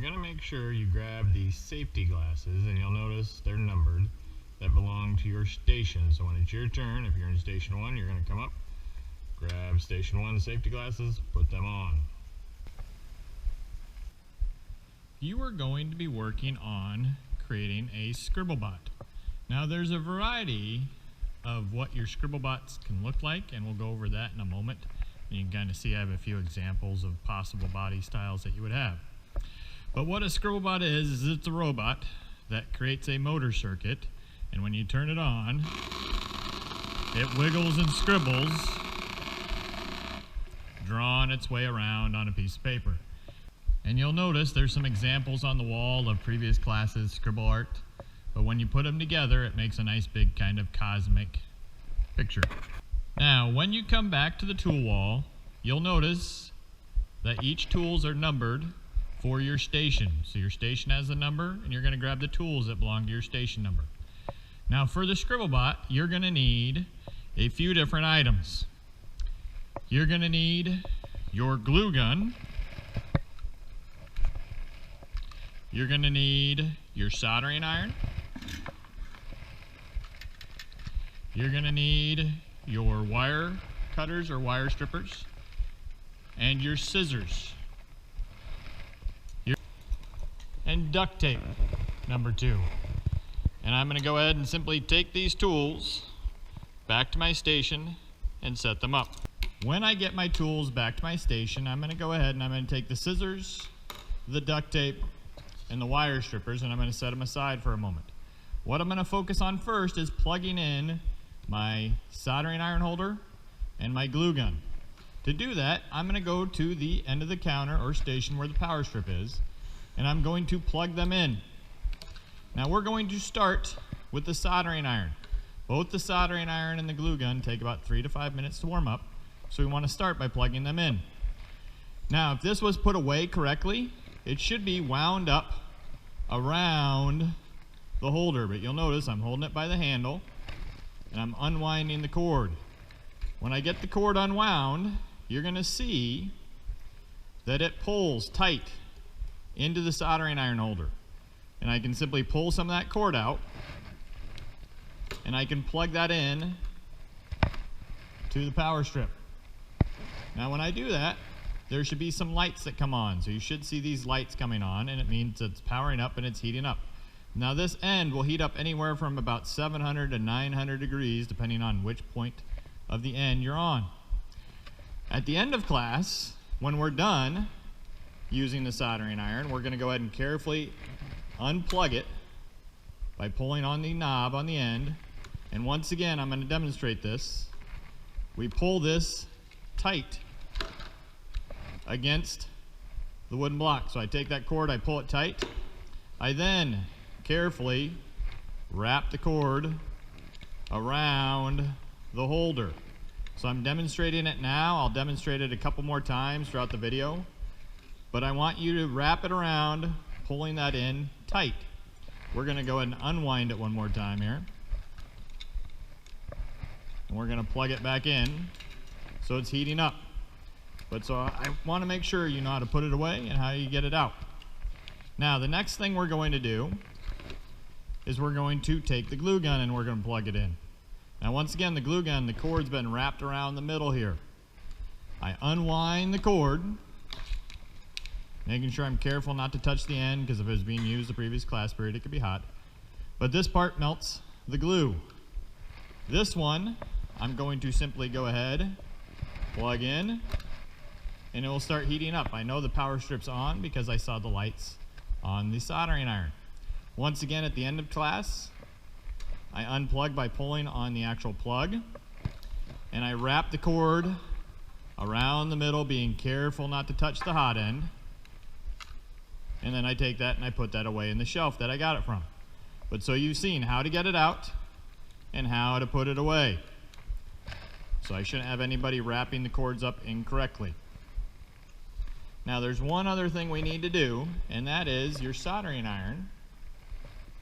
going to make sure you grab these safety glasses, and you'll notice they're numbered, that belong to your station. So when it's your turn, if you're in Station 1, you're going to come up, grab Station 1 safety glasses, put them on. You are going to be working on creating a Scribble Bot. Now there's a variety of what your Scribble Bots can look like, and we'll go over that in a moment. And you can kind of see I have a few examples of possible body styles that you would have. But what a Scribble Bot is it's a robot that creates a motor circuit, and when you turn it on, it wiggles and scribbles, drawing its way around on a piece of paper. And you'll notice there's some examples on the wall of previous classes' scribble art, but when you put them together, it makes a nice big kind of cosmic picture. Now, when you come back to the tool wall, you'll notice that each tools are numbered for your station. So your station has a number, and you're going to grab the tools that belong to your station number. Now, for the Scribble Bot, you're going to need a few different items. You're going to need your glue gun. You're going to need your soldering iron. You're going to need your wire cutters or wire strippers, and your scissors. And duct tape, number 2. And I'm going to go ahead and simply take these tools back to my station and set them up. When I get my tools back to my station, I'm going to go ahead and I'm going to take the scissors, the duct tape, and the wire strippers, and I'm going to set them aside for a moment. What I'm going to focus on first is plugging in my soldering iron holder and my glue gun. To do that, I'm going to go to the end of the counter or station where the power strip is, and I'm going to plug them in. Now we're going to start with the soldering iron. Both the soldering iron and the glue gun take about 3 to 5 minutes to warm up, so we want to start by plugging them in. Now if this was put away correctly, it should be wound up around the holder, but you'll notice I'm holding it by the handle and I'm unwinding the cord. When I get the cord unwound, you're going to see that it pulls tight into the soldering iron holder. And I can simply pull some of that cord out, and I can plug that in to the power strip. Now when I do that, there should be some lights that come on. So you should see these lights coming on, and it means it's powering up and it's heating up. Now this end will heat up anywhere from about 700 to 900 degrees, depending on which point of the end you're on. At the end of class, when we're done using the soldering iron, we're going to go ahead and carefully unplug it by pulling on the knob on the end. And once again, I'm going to demonstrate this. We pull this tight against the wooden block. So I take that cord, I pull it tight. I then carefully wrap the cord around the holder. So I'm demonstrating it now. I'll demonstrate it a couple more times throughout the video. But I want you to wrap it around, pulling that in tight. We're going to go ahead and unwind it one more time here. And we're going to plug it back in so it's heating up. But so I want to make sure you know how to put it away and how you get it out. Now the next thing we're going to do is we're going to take the glue gun and we're going to plug it in. Now once again, the glue gun, the cord's been wrapped around the middle here. I unwind the cord, making sure I'm careful not to touch the end, because if it was being used the previous class period, it could be hot. But this part melts the glue. This one, I'm going to simply go ahead, plug in, and it will start heating up. I know the power strip's on because I saw the lights on the soldering iron. Once again, at the end of class, I unplug by pulling on the actual plug, and I wrap the cord around the middle, being careful not to touch the hot end. And then I take that and I put that away in the shelf that I got it from. But so you've seen how to get it out and how to put it away. So I shouldn't have anybody wrapping the cords up incorrectly. Now there's one other thing we need to do, and that is your soldering iron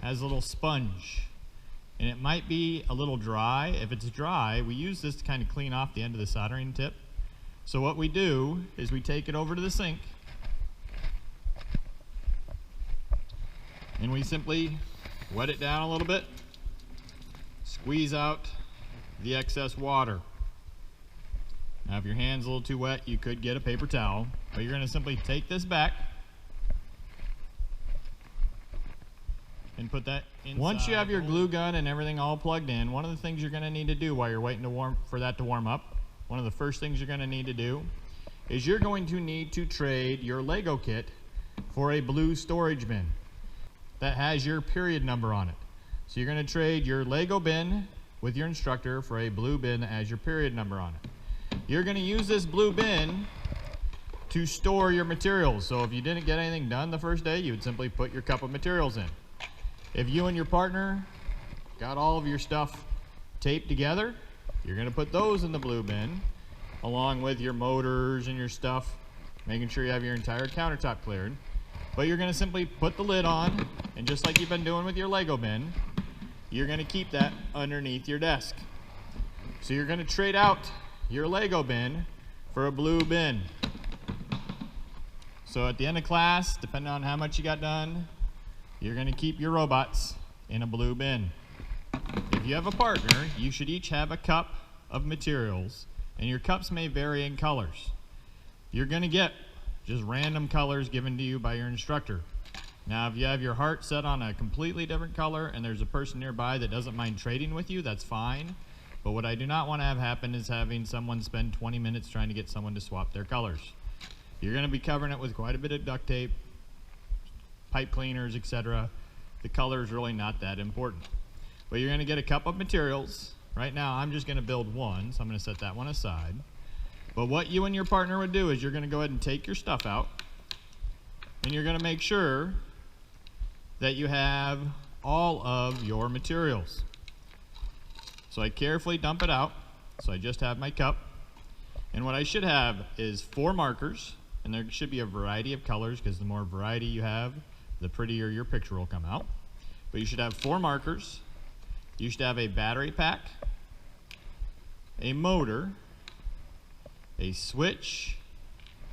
has a little sponge. And it might be a little dry. If it's dry, we use this to kind of clean off the end of the soldering tip. So what we do is we take it over to the sink, And we simply wet it down a little bit, squeeze out the excess water. Now if your hand's a little too wet, you could get a paper towel, but you're going to simply take this back and put that inside. Once you have your glue gun and everything all plugged in, one of the things you're going to need to do while you're waiting for that to warm up, one of the first things you're going to need to do is you're going to need to trade your Lego kit for a blue storage bin that has your period number on it. So you're going to trade your Lego bin with your instructor for a blue bin that has your period number on it. You're going to use this blue bin to store your materials. So if you didn't get anything done the first day, you would simply put your cup of materials in. If you and your partner got all of your stuff taped together, you're going to put those in the blue bin along with your motors and your stuff, making sure you have your entire countertop cleared. But you're going to simply put the lid on, and just like you've been doing with your Lego bin, you're going to keep that underneath your desk. So you're going to trade out your Lego bin for a blue bin. So at the end of class, depending on how much you got done, you're going to keep your robots in a blue bin. If you have a partner, you should each have a cup of materials, and your cups may vary in colors. You're going to get just random colors given to you by your instructor. Now, if you have your heart set on a completely different color and there's a person nearby that doesn't mind trading with you, that's fine. But what I do not want to have happen is having someone spend 20 minutes trying to get someone to swap their colors. You're going to be covering it with quite a bit of duct tape, pipe cleaners, etc. The color is really not that important. But you're going to get a cup of materials. Right now I'm just going to build one, so I'm going to set that one aside. But what you and your partner would do is you're going to go ahead and take your stuff out, and you're going to make sure that you have all of your materials. So I carefully dump it out. So I just have my cup, and what I should have is 4 markers, and there should be a variety of colors because the more variety you have, the prettier your picture will come out. But you should have 4 markers. You should have a battery pack, a motor, a switch,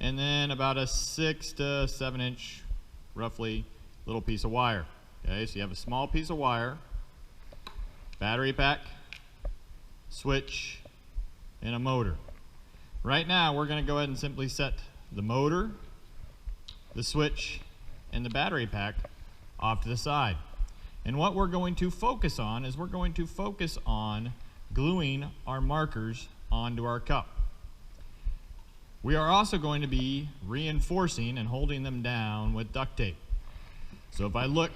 and then about a 6 to 7 inch, roughly, little piece of wire. Okay, so you have a small piece of wire, battery pack, switch, and a motor. Right now, we're going to go ahead and simply set the motor, the switch, and the battery pack off to the side. And what we're going to focus on is we're going to focus on gluing our markers onto our cup. We are also going to be reinforcing and holding them down with duct tape. So if I look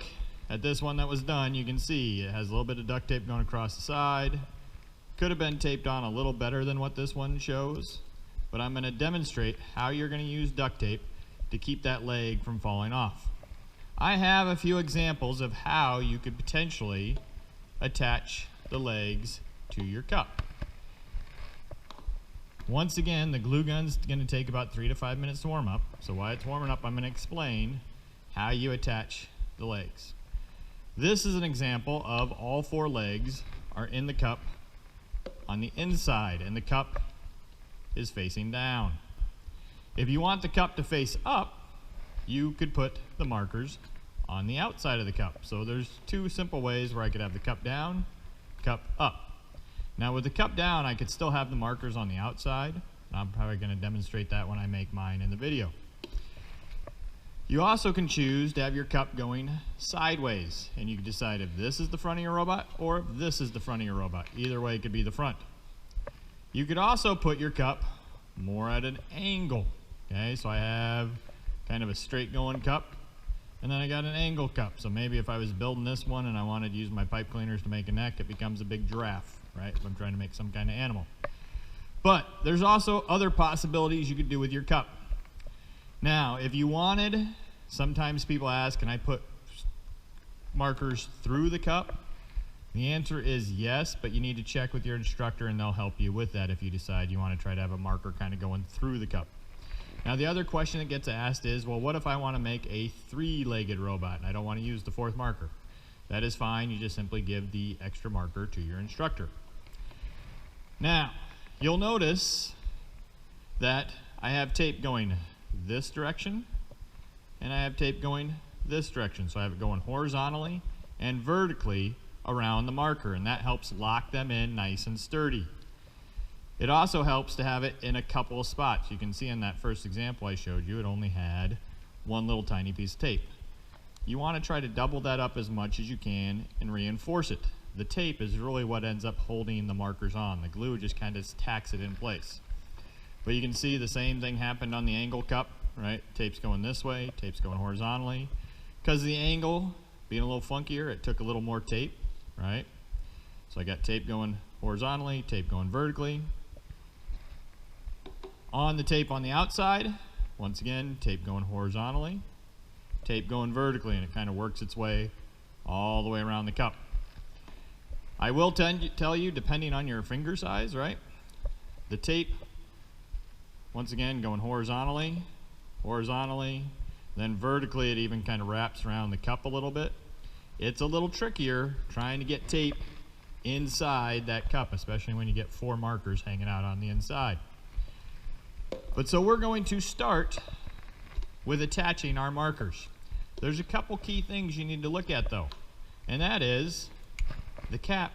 at this one that was done, you can see it has a little bit of duct tape going across the side. Could have been taped on a little better than what this one shows, but I'm going to demonstrate how you're going to use duct tape to keep that leg from falling off. I have a few examples of how you could potentially attach the legs to your cup. Once again, the glue gun's going to take about 3 to 5 minutes to warm up. So while it's warming up, I'm going to explain how you attach the legs. This is an example of all 4 legs are in the cup on the inside, and the cup is facing down. If you want the cup to face up, you could put the markers on the outside of the cup. So there's 2 simple ways where I could have the cup down, cup up. Now with the cup down, I could still have the markers on the outside. I'm probably going to demonstrate that when I make mine in the video. You also can choose to have your cup going sideways, and you can decide if this is the front of your robot or if this is the front of your robot. Either way, it could be the front. You could also put your cup more at an angle. Okay, so I have kind of a straight going cup, and then I got an angle cup. So maybe if I was building this one and I wanted to use my pipe cleaners to make a neck, it becomes a big giraffe, right? If I'm trying to make some kind of animal. But there's also other possibilities you could do with your cup. Now, if you wanted, sometimes people ask, can I put markers through the cup? The answer is yes, but you need to check with your instructor and they'll help you with that if you decide you want to try to have a marker kind of going through the cup. Now, the other question that gets asked is, well, what if I want to make a 3-legged robot and I don't want to use the 4th marker? That is fine. You just simply give the extra marker to your instructor. Now, you'll notice that I have tape going this direction and I have tape going this direction. So I have it going horizontally and vertically around the marker, and that helps lock them in nice and sturdy. It also helps to have it in a couple of spots. You can see in that first example I showed you, it only had one little tiny piece of tape. You want to try to double that up as much as you can and reinforce it. The tape is really what ends up holding the markers on. The glue just kind of tacks it in place. But you can see the same thing happened on the angle cup, right? Tape's going this way, tape's going horizontally. Because the angle being a little funkier, it took a little more tape, right? So I got tape going horizontally, tape going vertically. On the tape on the outside, once again, tape going horizontally, tape going vertically, and it kind of works its way all the way around the cup. I will tell you, depending on your finger size, right? The tape, once again, going horizontally, then vertically it even kind of wraps around the cup a little bit. It's a little trickier trying to get tape inside that cup, especially when you get 4 markers hanging out on the inside. But so we're going to start with attaching our markers. There's a couple key things you need to look at though, and that is the cap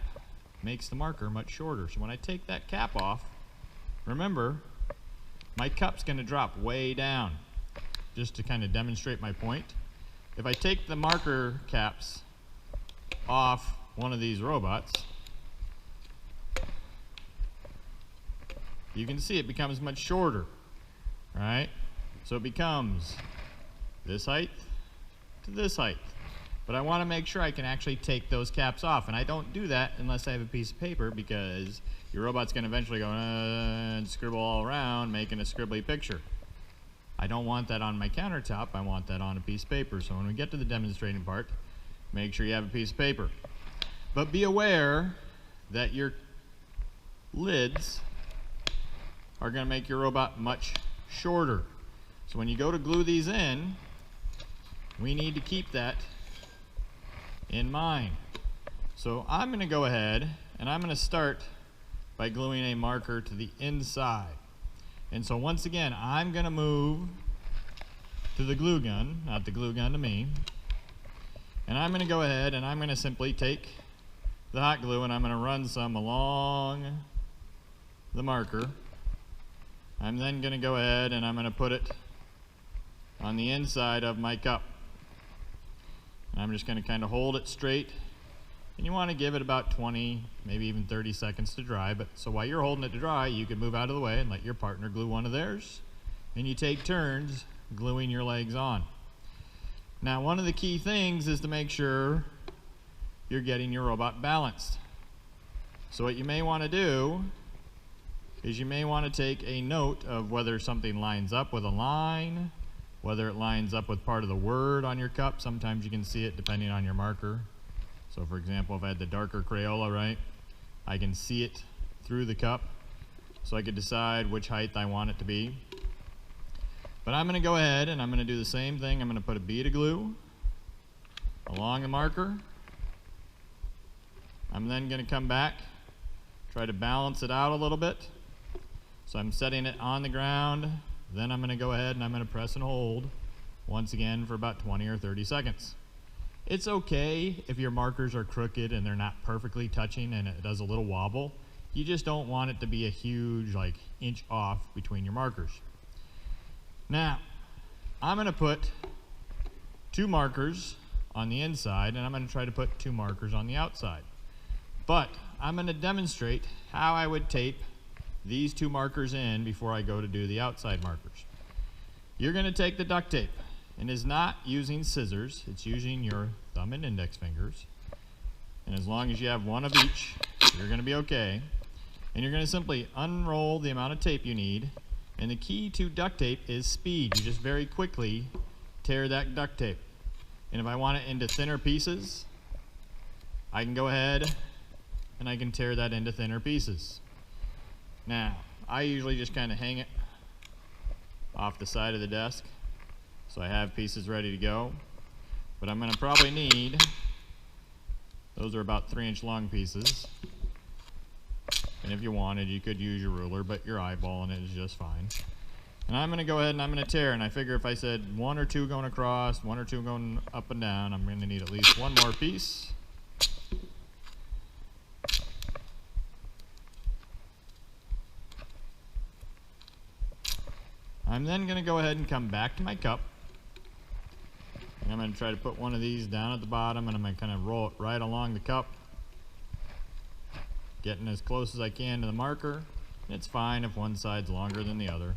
makes the marker much shorter. So when I take that cap off, remember, my cup's going to drop way down. Just to kind of demonstrate my point, if I take the marker caps off one of these robots, you can see it becomes much shorter, right? So it becomes this height to this height. But I want to make sure I can actually take those caps off, and I don't do that unless I have a piece of paper, because your robot's going to eventually go and scribble all around, making a scribbly picture. I don't want that on my countertop, I want that on a piece of paper. So when we get to the demonstrating part, make sure you have a piece of paper. But be aware that your lids are going to make your robot much shorter. So when you go to glue these in, we need to keep that in mind. So I'm going to go ahead and I'm going to start by gluing a marker to the inside. And so once again, I'm going to move to the glue gun, not the glue gun to me. And I'm going to go ahead and I'm going to simply take the hot glue and I'm going to run some along the marker. I'm then going to go ahead and I'm going to put it on the inside of my cup. And I'm just going to kind of hold it straight. And you want to give it about 20, maybe even 30 seconds to dry. But so while you're holding it to dry, you can move out of the way and let your partner glue one of theirs. And you take turns gluing your legs on. Now, one of the key things is to make sure you're getting your robot balanced. So what you may want to do is you may want to take a note of whether something lines up with a line, whether it lines up with part of the word on your cup. Sometimes you can see it depending on your marker. So for example, if I had the darker Crayola, right, I can see it through the cup, so I could decide which height I want it to be. But I'm going to go ahead and I'm going to do the same thing. I'm going to put a bead of glue along the marker. I'm then going to come back, try to balance it out a little bit. So I'm setting it on the ground, then I'm going to go ahead and I'm going to press and hold once again for about 20 or 30 seconds. It's okay if your markers are crooked and they're not perfectly touching and it does a little wobble. You just don't want it to be a huge, like, inch off between your markers. Now, I'm going to put 2 markers on the inside and I'm going to try to put 2 markers on the outside. But I'm going to demonstrate how I would tape these 2 markers in before I go to do the outside markers. You're going to take the duct tape, and it's not using scissors, it's using your thumb and index fingers. And as long as you have one of each, you're going to be okay. And you're going to simply unroll the amount of tape you need. And the key to duct tape is speed. You just very quickly tear that duct tape. And if I want it into thinner pieces, I can go ahead and I can tear that into thinner pieces. Now, I usually just kind of hang it off the side of the desk, so I have pieces ready to go. But I'm going to probably need, those are about 3-inch long pieces. And if you wanted, you could use your ruler, but your eyeballing it is just fine. And I'm going to go ahead and I'm going to tear, and I figure if I said 1 or 2 going across, 1 or 2 going up and down, I'm going to need at least one more piece. I'm then going to go ahead and come back to my cup, and I'm going to try to put one of these down at the bottom, and I'm going to kind of roll it right along the cup, getting as close as I can to the marker. It's fine if one side's longer than the other.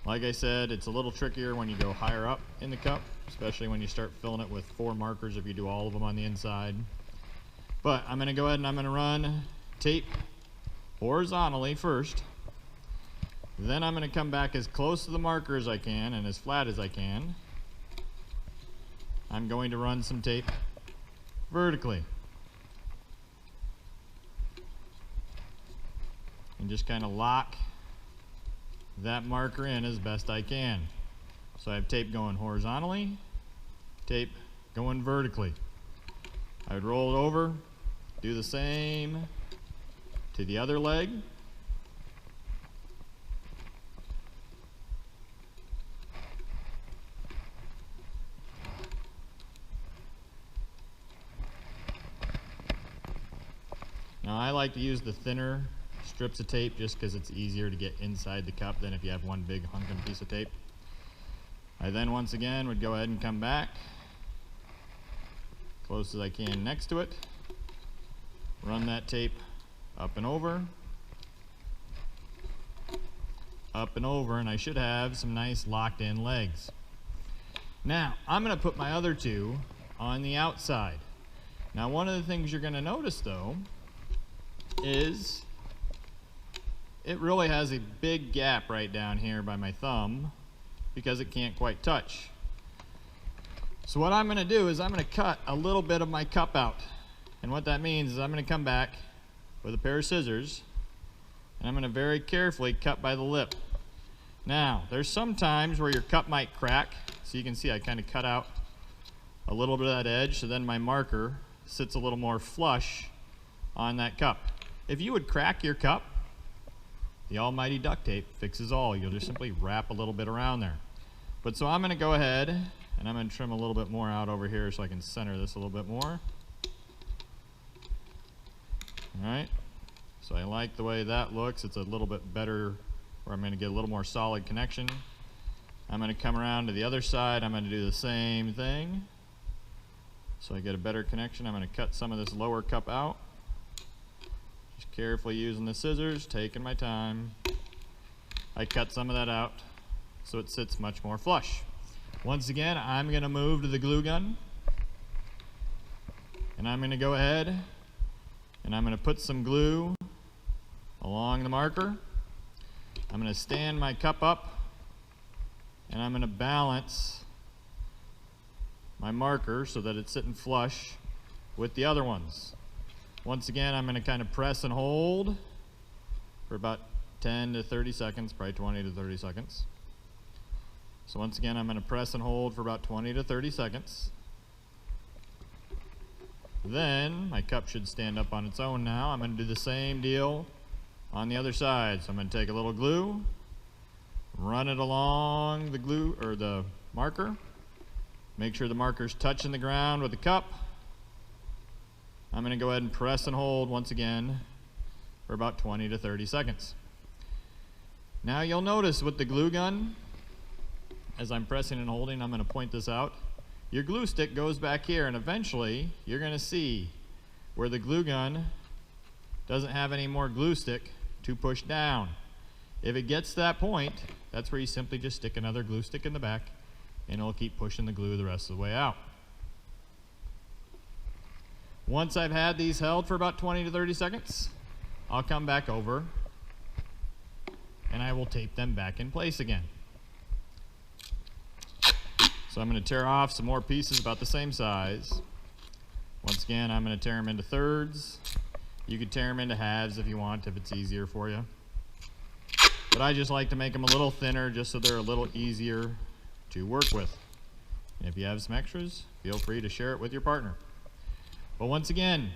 Like I said, it's a little trickier when you go higher up in the cup, especially when you start filling it with 4 markers if you do all of them on the inside. But I'm going to go ahead and I'm going to run tape horizontally first. Then I'm going to come back as close to the marker as I can and as flat as I can. I'm going to run some tape vertically. And just kind of lock that marker in as best I can. So I have tape going horizontally, tape going vertically. I would roll it over, do the same to the other leg. Now I like to use the thinner strips of tape just because it's easier to get inside the cup than if you have one big hunking piece of tape. I then once again would go ahead and come back close as I can next to it, run that tape up and over, and I should have some nice locked in legs. Now I'm going to put my other 2 on the outside. Now one of the things you're going to notice though is it really has a big gap right down here by my thumb because it can't quite touch. So what I'm going to do is I'm going to cut a little bit of my cup out. And what that means is I'm going to come back with a pair of scissors and I'm going to very carefully cut by the lip. Now, there's some times where your cup might crack. So you can see I kind of cut out a little bit of that edge so then my marker sits a little more flush on that cup. If you would crack your cup, the almighty duct tape fixes all. You'll just simply wrap a little bit around there. But so I'm going to go ahead and I'm going to trim a little bit more out over here so I can center this a little bit more. Alright, so I like the way that looks. It's a little bit better where I'm going to get a little more solid connection. I'm going to come around to the other side. I'm going to do the same thing so I get a better connection. I'm going to cut some of this lower cup out. Just carefully using the scissors, taking my time. I cut some of that out so it sits much more flush. Once again, I'm going to move to the glue gun. And I'm going to go ahead and I'm going to put some glue along the marker. I'm going to stand my cup up and I'm going to balance my marker so that it's sitting flush with the other ones. Once again, I'm going to kind of press and hold for about 10 to 30 seconds, probably 20 to 30 seconds. So once again, I'm going to press and hold for about 20 to 30 seconds. Then my cup should stand up on its own now. I'm going to do the same deal on the other side. So I'm going to take a little glue, run it along the glue or the marker. Make sure the marker's touching the ground with the cup. I'm going to go ahead and press and hold once again for about 20 to 30 seconds. Now you'll notice with the glue gun, as I'm pressing and holding, I'm going to point this out. Your glue stick goes back here and eventually you're going to see where the glue gun doesn't have any more glue stick to push down. If it gets to that point, that's where you simply just stick another glue stick in the back and it'll keep pushing the glue the rest of the way out. Once I've had these held for about 20 to 30 seconds, I'll come back over and I will tape them back in place again. So I'm going to tear off some more pieces about the same size. Once again, I'm going to tear them into thirds. You could tear them into halves if you want, if it's easier for you. But I just like to make them a little thinner just so they're a little easier to work with. And if you have some extras, feel free to share it with your partner. But once again,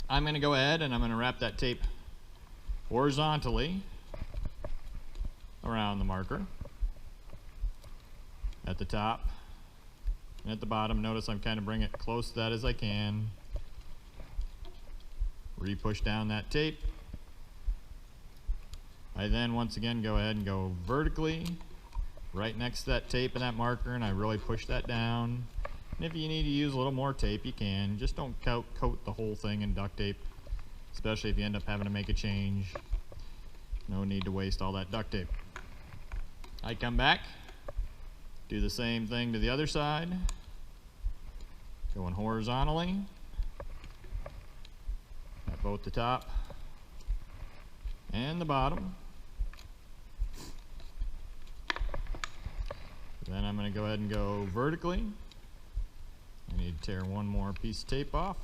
I'm going to go ahead and I'm going to wrap that tape horizontally. around the marker at the top and at the bottom. Notice I'm kind of bring it close to that as I can. Re-push down that tape. I then once again go ahead and go vertically right next to that tape and that marker, and I really push that down. And if you need to use a little more tape, you can. Just don't coat the whole thing in duct tape, especially if you end up having to make a change. No need to waste all that duct tape. I come back, do the same thing to the other side, going horizontally at both the top and the bottom. Then I'm going to go ahead and go vertically. I need to tear one more piece of tape off.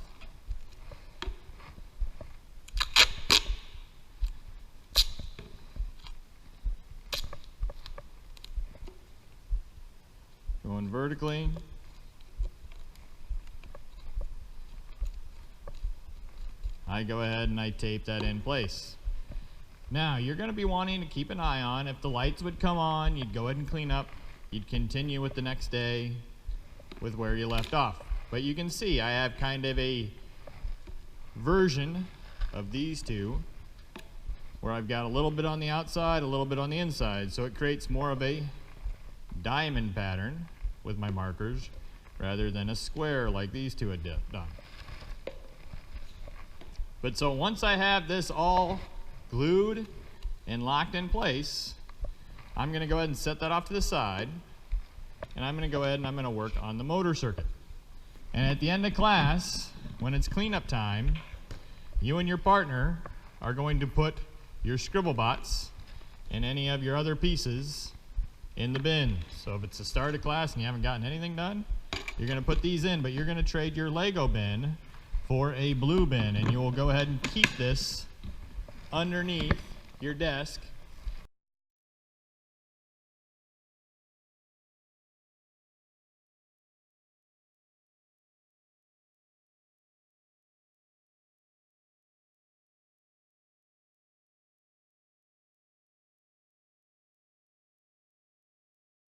Going vertically. I go ahead and I tape that in place. Now, you're going to be wanting to keep an eye on if the lights would come on, you'd go ahead and clean up. You'd continue with the next day with where you left off. But you can see I have kind of a version of these two where I've got a little bit on the outside, a little bit on the inside. So it creates more of a diamond pattern with my markers rather than a square like these two had done. But so once I have this all glued and locked in place, I'm going to go ahead and set that off to the side, and I'm going to go ahead and I'm going to work on the motor circuit. And at the end of class, when it's cleanup time, you and your partner are going to put your Scribble Bots and any of your other pieces in the bin. So if it's the start of class and you haven't gotten anything done, you're going to put these in, but you're going to trade your Lego bin for a blue bin, and you will go ahead and keep this underneath your desk